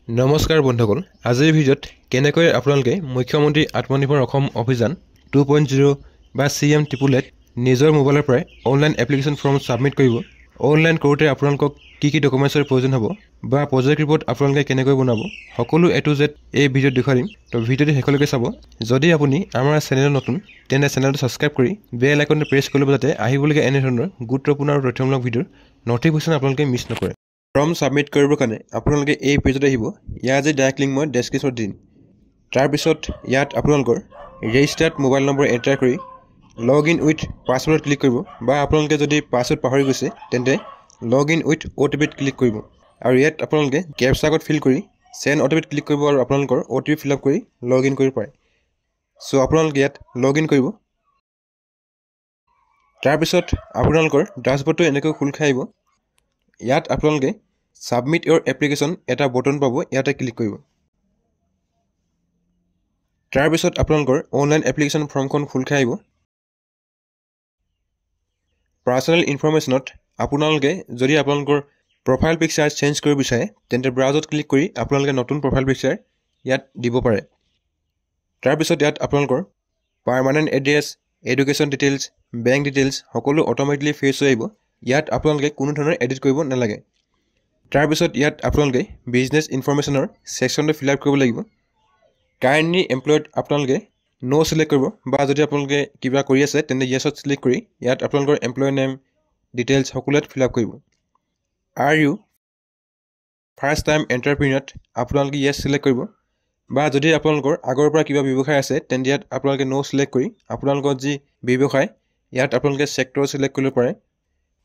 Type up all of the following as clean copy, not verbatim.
নমস্কাৰ বন্ধুসকল আজিৰ ভিডিঅ'ত কেনেকৈ আপোনালোকে মুখ্যমন্ত্ৰী আত্মনিৰ্ভৰ অসম অভিযান 2.0 বা CM888 নিজৰ মোবাইলৰ পৰা অনলাইন এপ্লিকেশ্যন ফৰ্ম সাবমিট কৰিব অনলাইন কৰোঁতে আপোনালোকক কি ডকুমেণ্টছৰ প্ৰয়োজন হ'ব বা প্ৰজেক্ট ৰিপৰ্ট আপোনালোকে কেনেকৈ বনাব সকলো A to Z এই ভিডিঅ'ত দেখুৱাই দিম তো ভিডিঅ'টো শেষলৈকে চাব যদি আপুনি আমাৰ চেনেল নতুন তেনে চেনেলটো সাবস্ক্ৰাইব কৰি বেল আইকনটো প্ৰেছ কৰিব যাতে আহিবলগীয়া এনে ধৰণৰ গুৰুত্বপূৰ্ণ আৰু তথ্যমূলক ভিডিঅ'ৰ নটিফিকেশ্যন আপোনালোকে মিছ নকৰে ফৰ্ম সাবমিট কৰিবৰ কাৰণে আপোনালোকে এই পেজত আহিব ইয়াৰ যে ডাইৰেক্ট লিংক মই ডেসক্ৰিপচনত দিম তাৰ পিছত ইয়াত আপোনালোকৰ ৰেজিষ্টাৰ্ড মোবাইল নম্বৰ এন্টাৰ কৰি লগইন উইথ পাছৱৰ্ড ক্লিক কৰিব বা আপোনালোকে যদি পাছৱৰ্ড পাহৰি গৈছে তেন্তে লগইন উইথ OTP ক্লিক কৰিব আৰু ইয়াত আপোনালোকে ক্যাপচা কোড ফিল কৰি সেন্ড OTP ক্লিক কৰিব আৰু আপোনালোকৰ OTP ফিল আপ কৰি লগইন কৰিব পাৰে সো আপোনালোকে ইয়াত লগইন কৰিব তাৰ পিছত আপোনালোকৰ ড্যাশবৰ্ডটো এনেকৈ খুল খাই আহিব ইয়াত আপোনালোকে সাবমিট ইওৰ এপ্লিকেশন এটা বটন পাবো ইয়াতে ক্লিক কৰিব তাৰ পিছত আপোনালোকৰ অনলাইন এপ্লিকেশন ফৰ্মখন খুল খাই আহিব পাৰ্সোনাল ইনফৰমেশনত আপোনালোকে যদি আপোনালোকৰ প্ৰফাইল পিকচাৰ চেঞ্জ কৰিব বিচাৰে তেন্তে ব্ৰাউজত ক্লিক কৰি আপোনালোকে নতুন প্ৰফাইল পিকচাৰ ইয়াত দিব পাৰে তাৰ পিছত ইয়াত আপোনালোকৰ permanent address education details bank details সকলো অটোমেটিকলি ফেচ হৈ আহিব ইয়াত আপোনালোকে কোনো ধৰণৰ এডিট কৰিব নালাগে তাৰ পিছত ইয়াত আপোনালোকে বিজনেছ ইনফৰমেশনৰ সেকশনটো ফিল আপ কৰিব লাগিব কাৰেন্টলি এমপ্লয়েড আপোনালোকে নো সিলেক্ট কৰিব বা যদি আপোনালোকে কিবা কৰি আছে তেন্তে ইয়েছত সিলেক্ট কৰি ইয়াত আপোনালোকৰ এমপ্লয় নেম ডিটেইলছ সকলোত ফিল আপ কৰিব are you first time entrepreneur আপোনালোকে ইয়েছ সিলেক্ট কৰিব বা যদি আপোনালোকৰ আগৰ পৰা কিবা ব্যৱসায় আছে তেন্তে ইয়াত আপোনালোকে নো সিলেক্ট কৰি আপোনালোকৰ যি ব্যৱসায় ইয়াত আপোনালোকে সেক্টৰ সিলেক্ট কৰিব পাৰে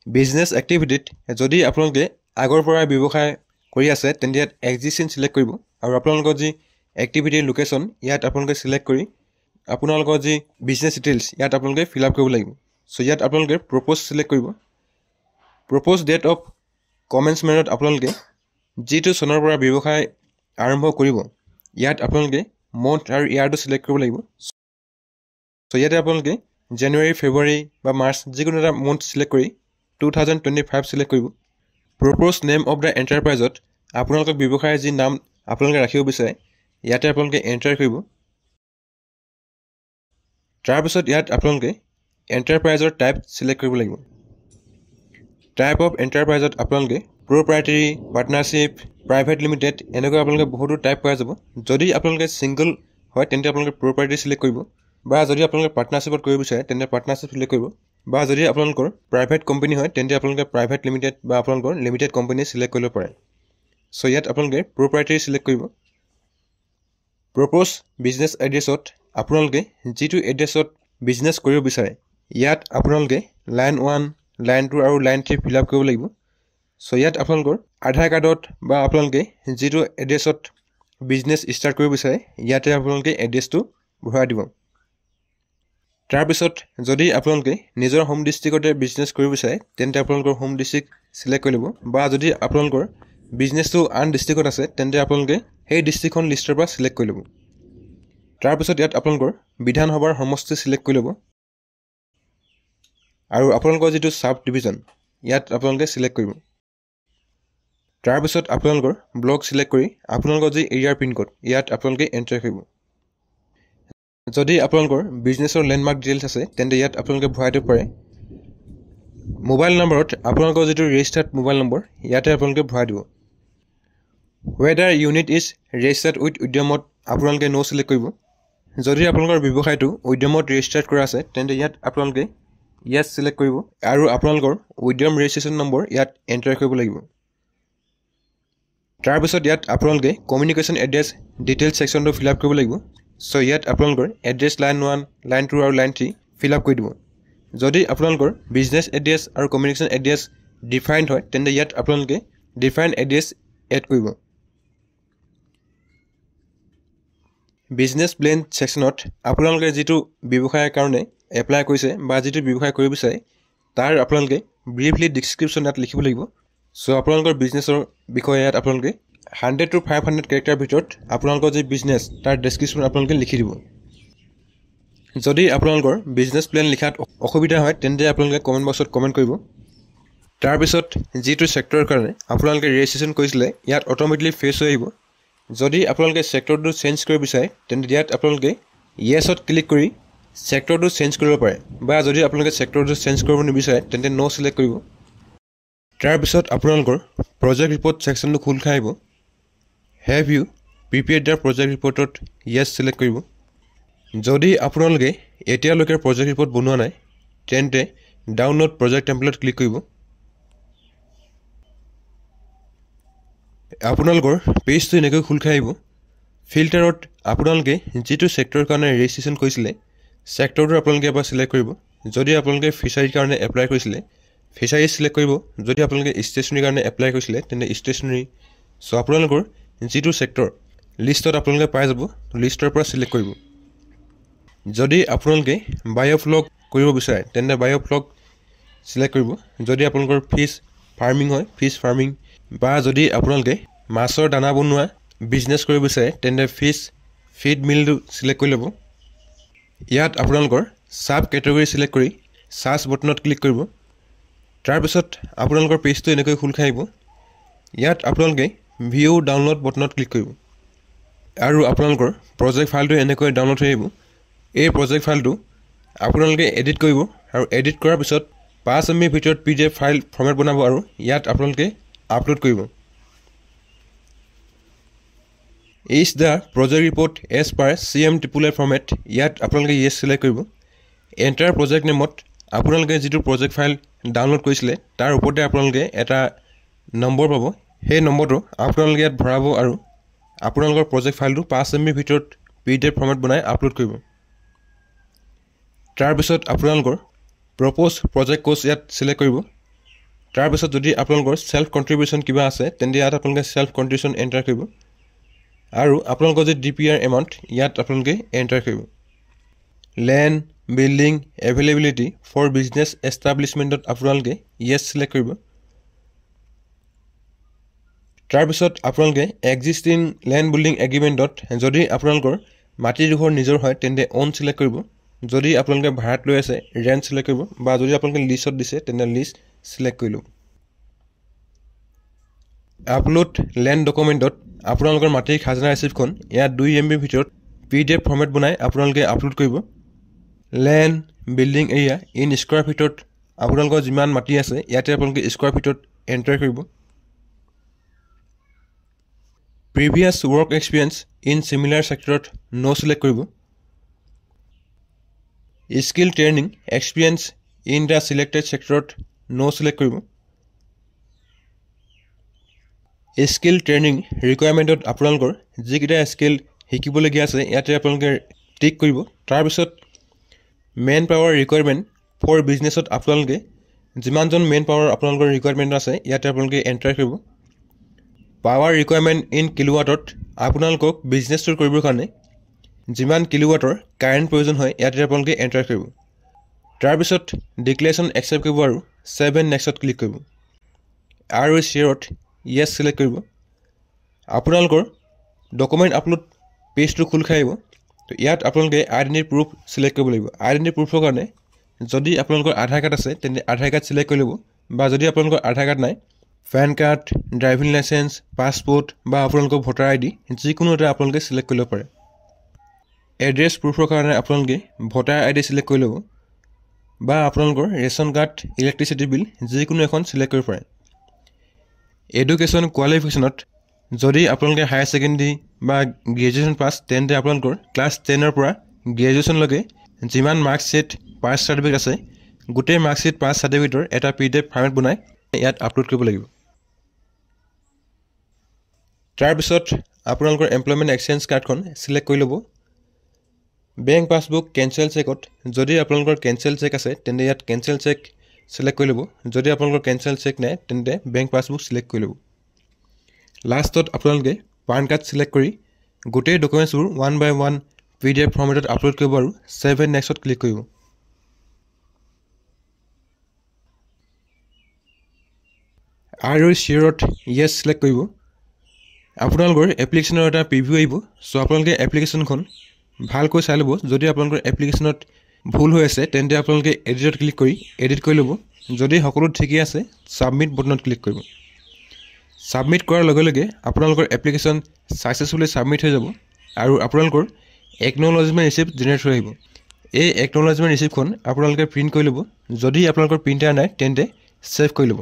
বিজনেছ এক্টিভিটিত যদি আপোনালোকে আগৰ পৰা ব্যৱসায় কৰি আছে তেন্তে ইয়াত এক্সিস্টিং সিলেক্ট কৰিব আৰু আপোনালোকৰ যি এক্টিভিটি লোকেশন ইয়াত আপোনালোকে সিলেক্ট কৰি আপোনালোকৰ যি বিজনেছ ডিটেইলছ ইয়াত আপোনালোকে ফিল আপ কৰিব লাগিব সো ইয়াত আপোনালোকে প্ৰপ'জ সিলেক্ট কৰিব প্ৰপ'জ ডেট অফ কমেন্সমেন্টত আপোনালোকে যিটো চনৰ পৰা ব্যৱসায় আৰম্ভ কৰিব ইয়াত আপোনালোকে মন্থ আৰু ইয়াৰটো সিলেক্ট কৰিব লাগিব সো ইয়াতে আপোনালোকে জানুৱাৰী ফেব্ৰুৱাৰী বা মাৰ্চ যিকোনো এটা মন্থ সিলেক্ট কৰি 2025 সিলেক্ট কৰিব প্ৰপ'জ নেম অফ দা এন্টাৰপ্ৰাইজত আপোনালোকৰ ব্যৱসায়ৰ যি নাম আপোনালোকে ৰাখিব বিচাৰে ইয়াতে আপোনালোকে এন্টাৰ কৰিব তাৰ পিছত ইয়াত আপোনালোকে এন্টাৰপ্ৰাইজৰ টাইপ সিলেক্ট কৰিব লাগিব টাইপ অফ এন্টাৰপ্ৰাইজত আপোনালোকে প্ৰপ্ৰাইটাৰী পাৰ্টনাৰশ্বিপ প্ৰাইভেট লিমিটেড এনেকৈ আপোনালোকে বহুতো টাইপ পোৱা যাব যদি আপোনালোকে সিঙ্গল হয় তেন্তে আপোনালোকে প্ৰপ্ৰাইটাৰী সিলেক্ট কৰিব বা যদি আপোনালোকে পাৰ্টনাৰশ্বিপত কৰিব বিচাৰে তেন্তে পাৰ্টনাৰশ্বিপ সিলেক্ট কৰিব বা যদি আপোনালোকৰ প্ৰাইভেট কোম্পানী হয় তেন্তে আপোনালোকে প্ৰাইভেট লিমিটেড বা আপোনালোকৰ লিমিটেড কোম্পানী সিলেক্ট কৰিব পাৰে সো ইয়াত আপোনালোকে প্ৰপ্ৰাইটাৰী সিলেক্ট কৰিব প্ৰপ'জ বিজনেছ এড্ৰেছত আপোনালোকে যিটো এড্ৰেছত বিজনেছ কৰিব বিচাৰে ইয়াত আপোনালোকে লাইন 1 লাইন 2 আৰু লাইন 3 ফিল আপ কৰিব লাগিব সো ইয়াত আপোনালোকৰ আধাৰ কাৰ্ডত বা আপোনালোকে যিটো এড্ৰেছত বিজনেছ ষ্টাৰ্ট কৰিব বিচাৰে ইয়াতে আপোনালোকে এড্ৰেছটো ভৰাই দিব তাৰ পিছত যদি আপোনালোকে নিজৰ হোম ডিস্ট্ৰিক্টতে বিজনেছ কৰিব বিচাৰে তেন্তে আপোনালোকৰ হোম ডিস্ট্ৰিক্ট সিলেক্ট কৰি ল'ব বা যদি আপোনালোকৰ বিজনেছটো আন ডিস্ট্ৰিক্টত আছে তেন্তে আপোনালোকে সেই ডিস্ট্ৰিক্টখন লিষ্টৰ পৰা সিলেক্ট কৰি ল'ব তাৰ পিছত ইয়াত আপোনালোকৰ বিধানসভাৰ সমষ্টি সিলেক্ট কৰি ল'ব আৰু আপোনালোকৰ যিটো সাব ডিভিজন ইয়াত আপোনালোকে সিলেক্ট কৰিব তাৰ পিছত আপোনালোকৰ ব্লক সিলেক্ট কৰি আপোনালোকৰ যি এৰিয়াৰ পিন কোড ইয়াত আপোনালোকে এন্টাৰ কৰিব যদি আপোনালোকৰ বিজনেছৰ লেণ্ডমাৰ্ক ডিটেইলছ আছে তেন্তে ইয়াত আপোনালোকে ভৰাই দিব পাৰে মোবাইল নম্বৰত আপোনালোকৰ যিটো ৰেজিষ্টাৰ্ড মোবাইল নম্বৰ ইয়াতে আপোনালোকে ভৰাই দিব whether unit is registered with উদ্যমত আপোনালোকে নো সিলেক্ট কৰিব যদি আপোনালোকৰ ব্যৱসায়টো উদ্যমত ৰেজিষ্টাৰ্ড কৰা আছে তেন্তে ইয়াত আপোনালোকে yes সিলেক্ট কৰিব আৰু আপোনালোকৰ উদ্যম ৰেজিষ্ট্ৰেচন নম্বৰ ইয়াত এন্টাৰ কৰিব লাগিব তাৰ পিছত ইয়াত আপোনালোকে কমিউনিকেশ্যন এড্ৰেছ ডিটেইলছ সেকশনটো ফিল আপ কৰিব লাগিব সো ইয়াত আপোনালোকৰ এড্ৰেছ লাইন 1 লাইন 2 আৰু লাইন 3 ফিল আপ কৰি দিব যদি আপোনালোকৰ বিজনেছ এড্ৰেছ আৰু কমিউনিকেশ্যন এড্ৰেছ ডিফাইন্ড হয় তেন্তে ইয়াত আপোনালোকে ডিফাইন্ড এড্ৰেছ এড কৰিব বিজনেছ প্লেন সেকশনত আপোনালোকে যিটো ব্যৱসায়ৰ কাৰণে এপ্লাই কৰিছে বা যিটো ব্যৱসায় কৰিব বিচাৰে তাৰ আপোনালোকে ব্ৰিফলি ডেসক্ৰিপচন ইয়াত লিখিব লাগিব সো আপোনালোকৰ বিজনেছৰ বিষয়ে ইয়াত আপোনালোকে 100 to 500 ক্যাৰেক্টাৰ ভিতৰত আপোনালোকৰ যি বিজনেছ তাৰ ডেসক্ৰিপচন আপোনালোকে লিখি দিব যদি আপোনালোকৰ বিজনেছ প্লেন লিখাত অসুবিধা হয় তেন্তে আপোনালোকে কমেন্ট বক্সত কমেন্ট কৰিব তাৰ পিছত যেটো সেক্টৰৰ কাৰণে আপোনালোকে ৰেজিষ্ট্ৰেচন কৰিছিলে ইয়াত অটোমেটিকলি ফেচ হৈ আহিব যদি আপোনালোকে চেক্টৰটো চেঞ্জ কৰিব বিচাৰে তেন্তে ইয়াত আপোনালোকে ইয়েছত ক্লিক কৰি চেক্টৰটো চেঞ্জ কৰিব পাৰে বা যদি আপোনালোকে চেক্টৰটো চেঞ্জ কৰিব নিবিচাৰে তেন্তে নো সিলেক্ট কৰিব তাৰপিছত আপোনালোকৰ প্ৰজেক্ট ৰিপৰ্ট সেকশনটো খোল খাই আহিব have you prepared the project ৰিপৰ্টত ইয়েছ সিলেক্ট কৰিব যদি আপোনালোকে এতিয়ালৈকে প্ৰজেক্ট ৰিপৰ্ট বনোৱা নাই তেন্তে ডাউনলোড প্ৰজেক্ট টেম্পলেট ক্লিক কৰিব আপোনালোকৰ পেজটো এনেকৈ খোল খাই আহিব ফিল্টাৰত আপোনালোকে যেটো সেক্টৰৰ কাৰণে ৰেজিষ্ট্ৰেচন কৰিছিলে সেক্টৰটো আপোনালোকে এবাৰ সিলেক্ট কৰিব যদি আপোনালোকে ফিচাৰীৰ কাৰণে এপ্লাই কৰিছিলে ফিচাৰী সিলেক্ট কৰিব যদি আপোনালোকে ষ্টেচনাৰী কাৰণে এপ্লাই কৰিছিলে তেন্তে ষ্টেচনাৰী সো আপোনালোকৰ যেটো সেক্টৰ লিষ্টত আপোনালোকে পাই যাব লিষ্টৰ পৰা সিলেক্ট কৰিব যদি আপোনালোকে বায়োফ্লগ কৰিব বিচাৰে তেন্তে বায়োফ্লগ সিলেক্ট কৰিব যদি আপোনালোকৰ ফিশ ফাৰ্মিং হয় ফিশ ফাৰ্মিং বা যদি আপোনালোকে মাছৰ দানা বনোৱা বিজনেছ কৰিব বিচাৰে তেন্তে ফিশ ফিড মিলটো সিলেক্ট কৰি ল'ব ইয়াত আপোনালোকৰ সাব কেটেগৰি সিলেক্ট কৰি সাৰ্চ বটনত ক্লিক কৰিব তাৰপিছত আপোনালোকৰ পেজটো এনেকৈ খোল খাই আহিব ইয়াত আপোনালোকে ভিউ ডাউনলোড বটনত ক্লিক কৰিব আৰু আপোনালোকৰ প্ৰজেক্ট ফাইলটো এনেকৈ ডাউনলোড হৈ আহিব এই প্ৰজেক্ট ফাইলটো আপোনালোকে এডিট কৰিব আৰু এডিট কৰাৰ পিছত 5 MB ভিতৰত PDF ফাইল ফৰমেট বনাব আৰু ইয়াত আপোনালোকে আপলোড কৰিব Is the project report as per CM_FFFF format ইয়াত আপোনালোকে yes সিলেক্ট কৰিব এন্টাৰ প্ৰজেক্ট নেমত আপোনালোকে যেটো প্ৰজেক্ট ফাইল ডাউনলোড কৰিছিলে তাৰ ওপৰতে আপোনালোকে এটা নম্বৰ পাব সেই নম্বৰটো আপোনালোকে ইয়াত ভৰাব আৰু আপোনালোকৰ প্ৰজেক্ট ফাইলটো 5 MB ভিতৰত PDF ফৰমেট বনাই আপলোড কৰিব তাৰ পিছত আপোনালোকৰ প্ৰপ'জ প্ৰজেক্ট কোৰ্স ইয়াত সিলেক্ট কৰিব তাৰ পিছত যদি আপোনালোকৰ সেলফ কন্ট্ৰিবিউশন কিবা আছে তেন্তে ইয়াত আপোনালোকে সেলফ কন্ট্ৰিবিউশন এন্টাৰ কৰিব আৰু আপোনালোকৰ যে DPR এমাউন্ট ইয়াত আপোনালোকে এন্টাৰ কৰিব land building availability for business এষ্টাব্লিশমেন্টত আপোনালোকে yes সিলেক্ট কৰিব তাৰ পিছত আপোনালোকে এক্সিস্টিং ল্যান্ড বিল্ডিং এগ্ৰিমেন্টত যদি আপোনালোকৰ মাটি দুখৰ নিজৰ হয় তেন্তে অন সিলেক্ট কৰিব যদি আপোনালোকে ভাড়াত লৈ আছে ৰেন্ট সিলেক্ট কৰিব বা যদি আপোনালোকে লিজত দিছে তেন্তে লিজ সিলেক্ট কৰি লব আপলোড ল্যান্ড ডকুমেন্টত আপোনালোকৰ মাটিৰ খাজনা ৰিসিপ্টখন ইয়াত 2 MB ভিতৰত PDF ফৰমেট বনাই আপোনালোকে আপলোড কৰিব land building area in square ফিটত আপোনালোকৰ যিমান মাটি আছে ইয়াতে আপোনালোকে স্কয়াৰ ফিটত এন্টাৰ কৰিব প্ৰিভিয়াস work experience in similar sectorত no select কৰিব skill training experience in the selected sectorত no select কৰিব skill training requirementত আপোনালোকৰ যিকিটা স্কিল শিকিবলগীয়া আছে ইয়াতে আপোনালোকে টিক কৰিব তাৰ পিছত মেন পাৱাৰ ৰিকুৱাৰমেন্ট ফৰ বিজনেছত আপোনালোকে যিমানজন মেন পাৱাৰ আপোনালোকৰ ৰিকুৱাৰমেন্ট আছে ইয়াতে আপোনালোকে এন্টাৰ কৰিব পাৱাৰ ৰিকুৱাৰমেন্ট ইন কিলোৱাটত আপোনালোকক বিজনেছটো কৰিবৰ কাৰণে যিমান কিলোৱাটৰ কাৰেন্ট প্ৰয়োজন হয় ইয়াতে আপোনালোকে এন্টাৰ কৰিব তাৰ পিছত ডিক্লেৰেচন একচেপ্ট কৰিব আৰু 7 নেক্সটত ক্লিক কৰিব আৰু শ্বেয়াৰত yes সিলেক্ট কৰিব আপোনালোকৰ ডকুমেন্ট আপলোড পেজটো খোল খাই আহিব তো ইয়াত আপোনালোকে আইডেন্টি প্ৰুফ সিলেক্ট কৰিব লাগিব আইডেন্টি প্ৰুফৰ কাৰণে যদি আপোনালোকৰ আধাৰ কাৰ্ড আছে তেন্তে আধাৰ কাৰ্ড সিলেক্ট কৰি লব বা যদি আপোনালোকৰ আধাৰ কাৰ্ড নাই pan card driving licence passport বা আপোনালোকৰ ভোটাৰ আইডি যিকোনো এটা আপোনালোকে সিলেক্ট কৰিব পাৰে এড্ৰেছ প্ৰুফৰ কাৰণে আপোনালোকে ভোটাৰ আইডি সিলেক্ট কৰি লব বা আপোনালোকৰ ৰেশন কাৰ্ড ইলেক্ট্ৰিচিটি বিল যিকোনো এখন সিলেক্ট কৰিব পাৰে এডুকেশন কোৱালিফিকেশনত যদি আপোনালোকে হায়াৰ সেকেন্ডাৰী বা গ্ৰেজুৱেচন পাস তেন্তে আপোনালোকৰ ক্লাছ 10 ৰ পৰা গ্ৰেজুৱেচন লগে যিমান মাৰ্কশিট পাছ সাৰ্টিফিকেট আছে গোটেই মাৰ্কশিট পাছ সাৰ্টিফিকেটৰ এটা PDF ফৰমেট বনাই ইয়াত আপলোড কৰিব লাগিব তাৰ পিছত আপোনালোকৰ এমপ্লয়মেন্ট এক্সচেঞ্জ কাৰ্ডখন সিলেক্ট কৰি লব বেংক পাছবুক কেনসেল চেকত যদি আপোনালোকৰ কেনসেল চেক আছে তেন্তে ইয়াত কেনসেল চেক সিলেক্ট কৰি লব যদি আপোনালোকৰ কেনসেল চেক নাই তেন্তে বেংক পাছবুক সিলেক্ট কৰি লব লাষ্টত আপোনালোকে পান কাৰ্ড সিলেক্ট কৰি গোটেই ডকুমেন্টছবোৰ 1 by 1 PDF ফৰমেটত আপলোড কৰিব আৰু 7 নেক্সটত ক্লিক কৰিব আৰু শ্বেয়াৰত yes সিলেক্ট কৰিব আপোনালোকৰ এপ্লিকেশনৰ এটা প্ৰিভিউ আহিব সো আপোনালোকে এপ্লিকেশনখন ভালকৈ চাই লব যদি আপোনালোকৰ এপ্লিকেশনত ভুল হৈ আছে তেন্তে আপোনালোকে এডিটত ক্লিক কৰি এডিট কৰি লব যদি সকলো ঠিকই আছে সাবমিট বটনত ক্লিক কৰিব ছাবমিট কৰাৰ লগে লগে আপোনালোকৰ এপ্লিকেশ্যন ছাকচেছফুলি ছাবমিট হৈ যাব আৰু আপোনালোকৰ একনলেজমেণ্ট ৰিচিপ্ট জেনেৰেট হৈ আহিব। এই একনলেজমেণ্ট ৰিচিপ্টখন আপোনালোকে প্ৰিণ্ট কৰি ল'ব। যদি আপোনালোকৰ প্ৰিণ্টাৰ নাই তেন্তে ছেভ কৰি ল'ব।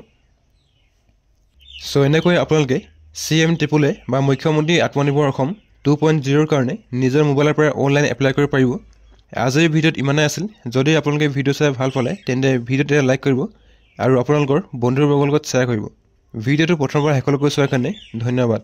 চ' এনেকৈ আপোনালোকে CM-AAA বা মুখ্যমন্ত্ৰী আত্মনিৰ্ভৰ অসম 2.0 কাৰণে নিজৰ মোবাইলৰ পৰা অনলাইন এপ্লাই কৰিব পাৰিব। আজিৰ ভিডিঅ'ত ইমানেই আছিল। যদি আপোনালোকে ভিডিঅ' চাই ভাল পালে তেন্তে ভিডিঅ'টো লাইক কৰিব আৰু আপোনালোকৰ বন্ধুবৰ্গৰ লগত শ্বেয়াৰ কৰিব। ভিডিঅ'টো প্ৰথমবাৰ শেষলৈকে চোৱাৰ কাৰণে ধন্যবাদ।